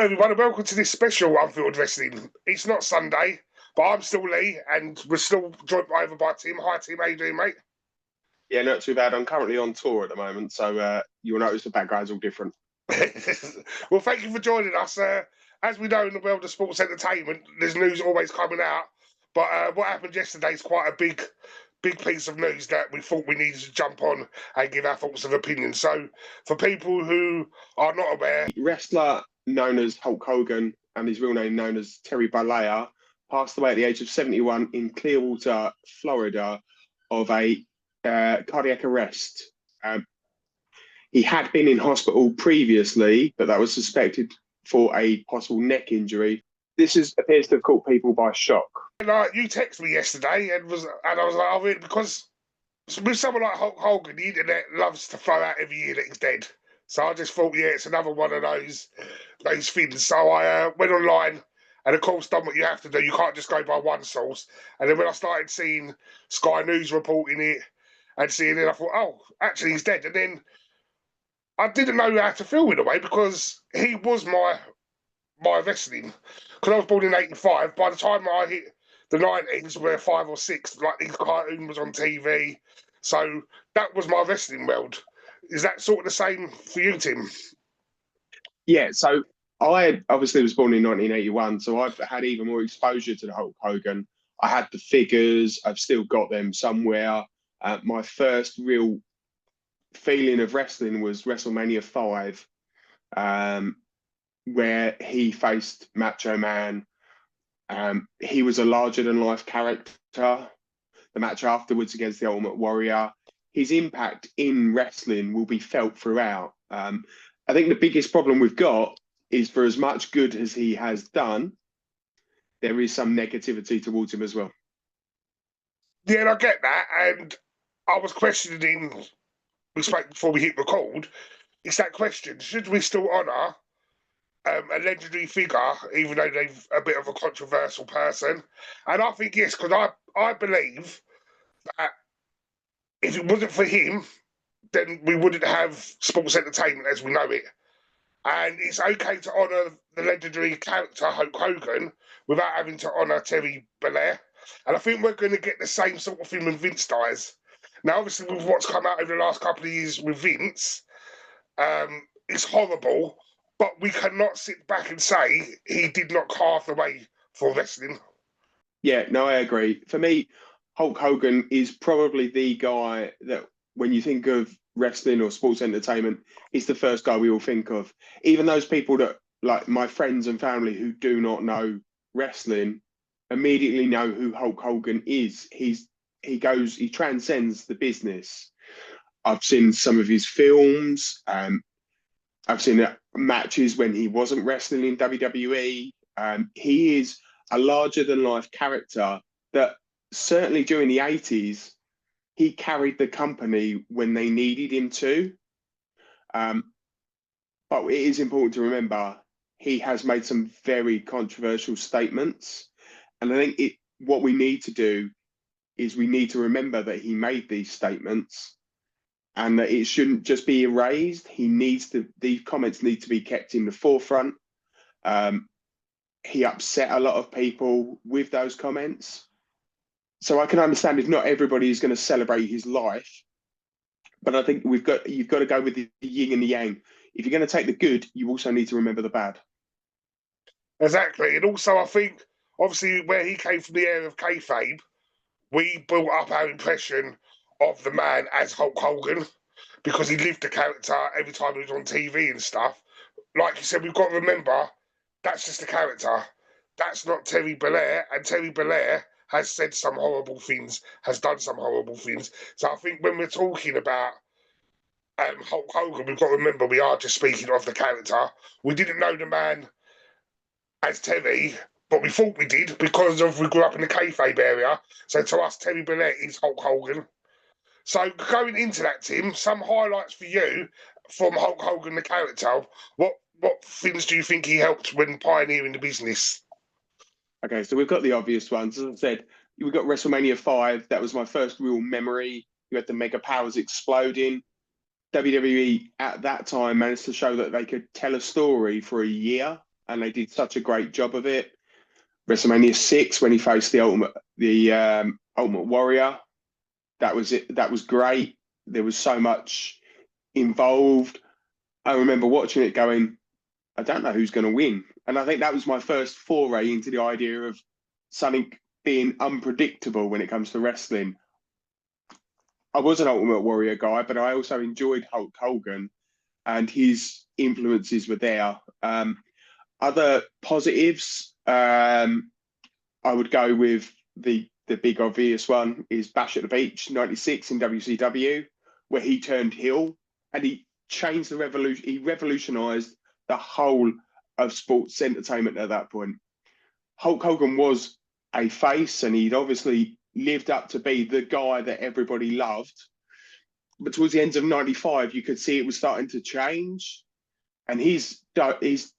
everyone, and welcome to this special Unfltd Wrestling. It's not Sunday, but I'm still Lee, and we're still joined over by Tim. Hi, Tim. How you doing, mate? Yeah, not too bad. I'm currently on tour at the moment, so you'll notice the background's all different. Well, thank you for joining us. As we know in the world of sports entertainment, there's news always coming out. But what happened yesterday is quite a big piece of news that we thought we needed to jump on and give our thoughts and opinions. So, for people who are not aware, wrestler known as Hulk Hogan and his real name known as Terry Bollea passed away at the age of 71 in Clearwater, Florida, of a cardiac arrest. He had been in hospital previously, but that was suspected for a possible neck injury. This appears to have caught people by shock. You texted me yesterday, and I was like, oh, because with someone like Hulk Hogan, the internet loves to throw out every year that he's dead. So I just thought, yeah, it's another one of those things. So I went online, and of course, done what you have to do. You can't just go by one source. And then when I started seeing Sky News reporting it and seeing it, I thought, oh, actually, he's dead. And then I didn't know how to feel in a way because he was my wrestling. Because I was born in '85. By the time I hit the '90s, where 5 or 6, like these cartoon was on TV. So that was my wrestling world. Is that sort of the same for you, Tim? Yeah, so I obviously was born in 1981, so I've had even more exposure to the Hulk Hogan. I had the figures, I've still got them somewhere. My first real feeling of wrestling was WrestleMania 5, where he faced Macho Man. He was a larger-than-life character. The match afterwards against the Ultimate Warrior. His impact in wrestling will be felt throughout. I think the biggest problem we've got is for as much good as he has done, there is some negativity towards him as well. Yeah, and I get that. And I was questioning, we spoke before we hit record, it's that question, should we still honour a legendary figure, even though they're a bit of a controversial person? And I think yes, because I believe that if it wasn't for him, then we wouldn't have sports entertainment as we know it. And it's okay to honour the legendary character Hulk Hogan without having to honour Terry Bollea. And I think we're going to get the same sort of thing when Vince dies. Now, obviously, with what's come out over the last couple of years with Vince, it's horrible, but we cannot sit back and say he did not carve the way for wrestling. Yeah, no, I agree. For me, Hulk Hogan is probably the guy that when you think of wrestling or sports entertainment, he's the first guy we all think of. Even those people that, like my friends and family who do not know wrestling, immediately know who Hulk Hogan is. He transcends the business. I've seen some of his films. I've seen matches when he wasn't wrestling in WWE. He is a larger-than-life character that certainly during the 80s, he carried the company when they needed him to. But it is important to remember he has made some very controversial statements. And I think what we need to do is we need to remember that he made these statements and that it shouldn't just be erased. These comments need to be kept in the forefront. He upset a lot of people with those comments. So I can understand if not everybody is going to celebrate his life, but I think you've got to go with the yin and the yang. If you're going to take the good, you also need to remember the bad. Exactly. And also, I think, obviously, where he came from the era of kayfabe, we built up our impression of the man as Hulk Hogan because he lived the character every time he was on TV and stuff. Like you said, we've got to remember, that's just a character. That's not Terry Bollea, and Terry Bollea has said some horrible things, has done some horrible things. So I think when we're talking about Hulk Hogan, we've got to remember we are just speaking of the character. We didn't know the man as Terry, but we thought we did because we grew up in the kayfabe area. So to us, Terry Bollea is Hulk Hogan. So going into that, Tim, some highlights for you from Hulk Hogan, the character. What things do you think he helped when pioneering the business? Okay, so we've got the obvious ones. As I said, we've got WrestleMania 5. That was my first real memory. You had the mega powers exploding. WWE at that time managed to show that they could tell a story for a year and they did such a great job of it. WrestleMania 6 when he faced Ultimate Warrior, that was it. That was great. There was so much involved. I remember watching it going, I don't know who's going to win. And I think that was my first foray into the idea of something being unpredictable when it comes to wrestling. I was an Ultimate Warrior guy, but I also enjoyed Hulk Hogan, and his influences were there. Other positives, I would go with the big obvious one is Bash at the Beach, 96 in WCW, where he turned heel and he changed the revolution. He revolutionized the whole of sports entertainment at that point. Hulk Hogan was a face, and he'd obviously lived up to be the guy that everybody loved. But towards the end of 95, you could see it was starting to change. And his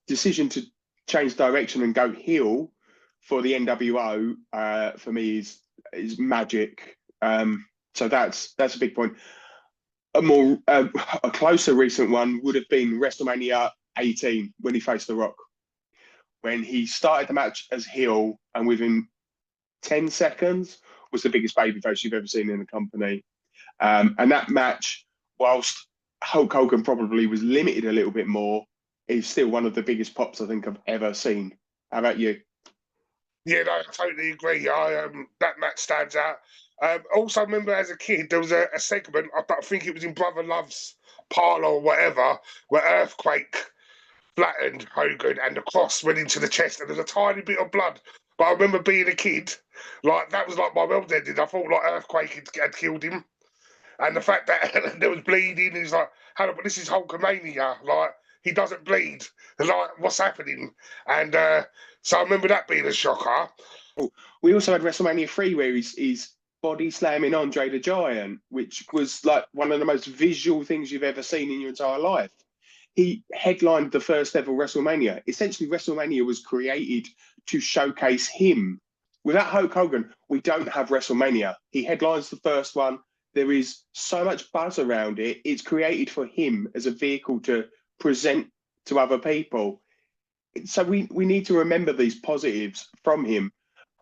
decision to change direction and go heel for the NWO, for me, is magic. So that's a big point. A closer recent one would have been WrestleMania 18 when he faced The Rock. When he started the match as heel, and within 10 seconds was the biggest babyface you've ever seen in the company. And that match, whilst Hulk Hogan probably was limited a little bit more, is still one of the biggest pops I think I've ever seen. How about you? Yeah, no, I totally agree. That match stands out. Also, remember as a kid, there was a segment, I think it was in Brother Love's Parlour or whatever, where Earthquake flattened Hogan and the cross went into the chest and there's a tiny bit of blood. But I remember being a kid, like that was like my world ended. I thought like Earthquake had killed him. And the fact that there was bleeding, he's like, "Hello, but this is Hulkamania. Like, he doesn't bleed. Like, what's happening?" And so I remember that being a shocker. We also had WrestleMania 3 where he's body slamming Andre the Giant, which was like one of the most visual things you've ever seen in your entire life. He headlined the first ever WrestleMania. Essentially, WrestleMania was created to showcase him. Without Hulk Hogan, we don't have WrestleMania. He headlines the first one. There is so much buzz around it. It's created for him as a vehicle to present to other people. So we need to remember these positives from him.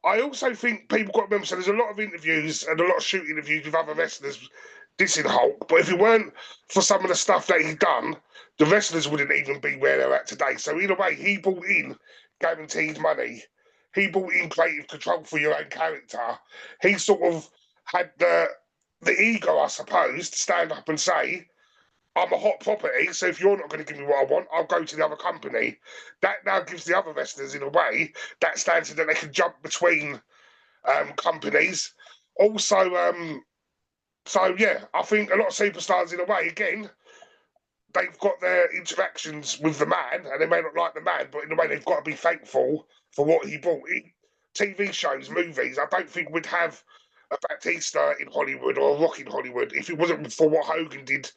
I also think people got to remember, so there's a lot of interviews and a lot of shoot interviews with other wrestlers dissing Hulk, but if it weren't for some of the stuff that he'd done, the wrestlers wouldn't even be where they're at today. So in a way, he brought in guaranteed money. He brought in creative control for your own character. He sort of had the ego, I suppose, to stand up and say, "I'm a hot property, so if you're not going to give me what I want, I'll go to the other company." That now gives the other wrestlers, in a way, that stands so that they can jump between companies. Also, so yeah, I think a lot of superstars, in a way, again, they've got their interactions with the man, and they may not like the man, but in a way, they've got to be thankful for what he brought in. TV shows, movies, I don't think we'd have a Batista in Hollywood or a Rock in Hollywood if it wasn't for what Hogan did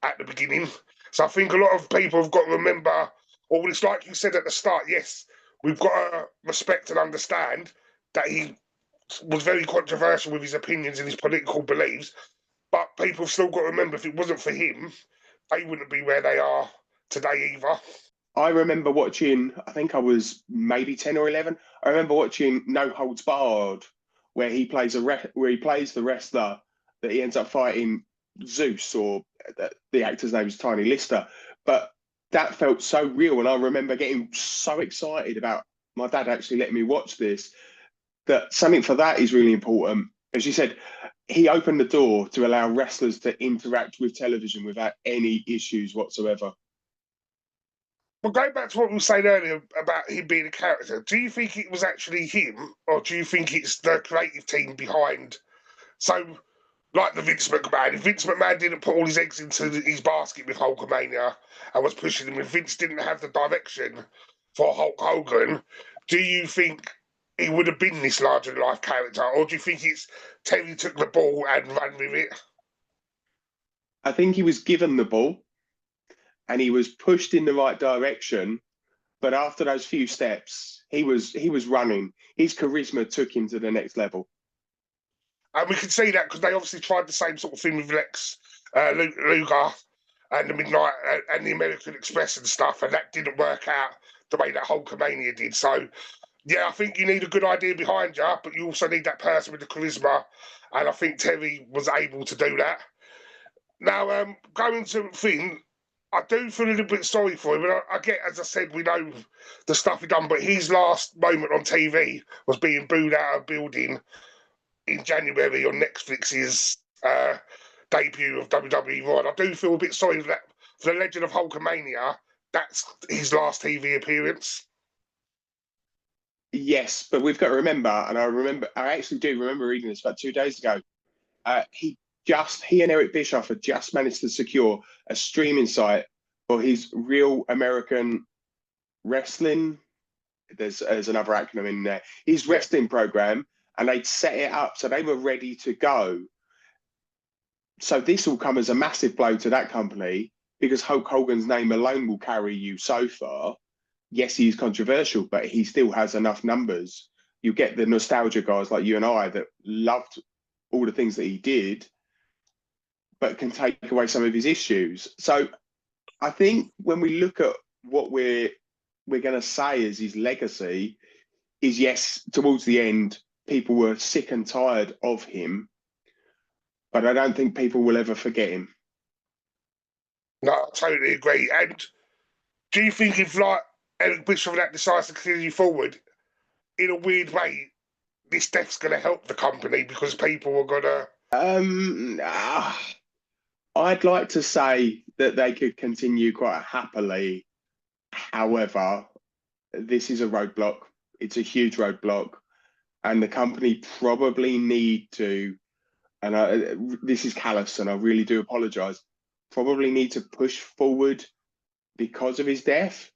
at the beginning. So I think a lot of people have got to remember, or it's like you said at the start, yes, we've got to respect and understand that he was very controversial with his opinions and his political beliefs, but people have still got to remember if it wasn't for him, they wouldn't be where they are today either. I remember watching, I think I was maybe 10 or 11. I remember watching No Holds Barred, where he plays the wrestler that he ends up fighting Zeus, or the actor's name is Tiny Lister. But that felt so real. And I remember getting so excited about my dad actually letting me watch this, that something for that is really important. As you said, he opened the door to allow wrestlers to interact with television without any issues whatsoever. But going back to what we were saying earlier about him being a character, do you think it was actually him, or do you think it's the creative team behind? So, like the Vince McMahon, if Vince McMahon didn't put all his eggs into his basket with Hulkamania and was pushing him, if Vince didn't have the direction for Hulk Hogan, do you think he would have been this larger than life character, or do you think it's Terry took the ball and ran with it? I think he was given the ball and he was pushed in the right direction. But after those few steps, he was running. His charisma took him to the next level. And we can see that because they obviously tried the same sort of thing with Lex Luger and the Midnight and the American Express and stuff, and that didn't work out the way that Hulkamania did. So, yeah, I think you need a good idea behind you, but you also need that person with the charisma. And I think Terry was able to do that. Now, going to Finn, I do feel a little bit sorry for him. And I get, as I said, we know the stuff he done, but his last moment on TV was being booed out of a building in January on Netflix's debut of WWE Raw. And I do feel a bit sorry for that, for the legend of Hulkamania. That's his last TV appearance. Yes, but we've got to remember, and I actually do remember reading this about 2 days ago. He and Eric Bischoff had just managed to secure a streaming site for his Real American Wrestling. There's another acronym in there. His wrestling program, and they'd set it up so they were ready to go. So this will come as a massive blow to that company because Hulk Hogan's name alone will carry you so far. Yes, he's controversial, but he still has enough numbers. You get the nostalgia guys like you and I that loved all the things that he did, but can take away some of his issues. So I think when we look at what we're going to say as his legacy is, yes, towards the end, people were sick and tired of him, but I don't think people will ever forget him. No, I totally agree. And do you think if, like, Eric Bischoff that decides to continue forward, in a weird way, this death's going to help the company because people are going to... I'd like to say that they could continue quite happily. However, this is a roadblock. It's a huge roadblock. And the company probably need to, and this is callous and I really do apologise, probably need to push forward because of his death,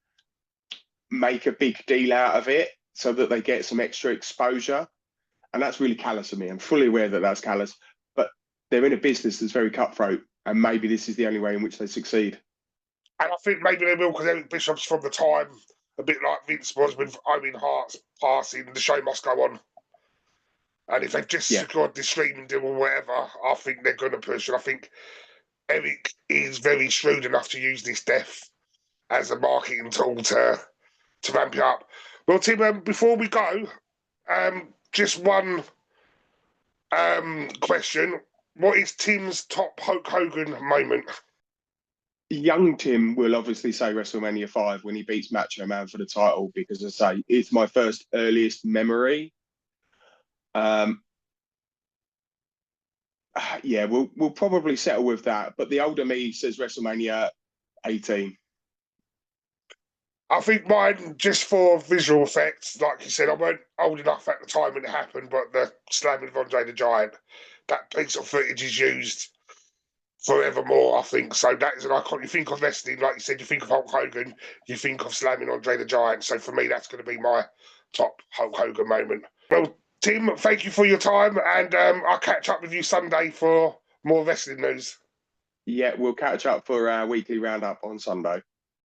make a big deal out of it so that they get some extra exposure. And that's really callous of me. I'm fully aware that that's callous, but they're in a business that's very cutthroat, and maybe this is the only way in which they succeed. And I think maybe they will because Eric Bischoff's from the time, a bit like Vince was with Owen Hart's passing, the show must go on. And if they've just secured this streaming deal or whatever, I think they're going to push. And I think Eric is very shrewd enough to use this death as a marketing tool to ramp it up. Well, Tim, before we go, just one question. What is Tim's top Hulk Hogan moment? Young Tim will obviously say WrestleMania 5 when he beats Macho Man for the title, because as I say, it's my first earliest memory. Yeah, we'll probably settle with that. But the older me says WrestleMania 18. I think mine, just for visual effects, like you said, I weren't old enough at the time when it happened, but the slamming of Andre the Giant, that piece of footage is used forevermore, I think. So that is an icon. You think of wrestling, like you said, you think of Hulk Hogan, you think of slamming Andre the Giant. So for me, that's going to be my top Hulk Hogan moment. Well, Tim, thank you for your time, and I'll catch up with you Sunday for more wrestling news. Yeah, we'll catch up for our weekly roundup on Sunday.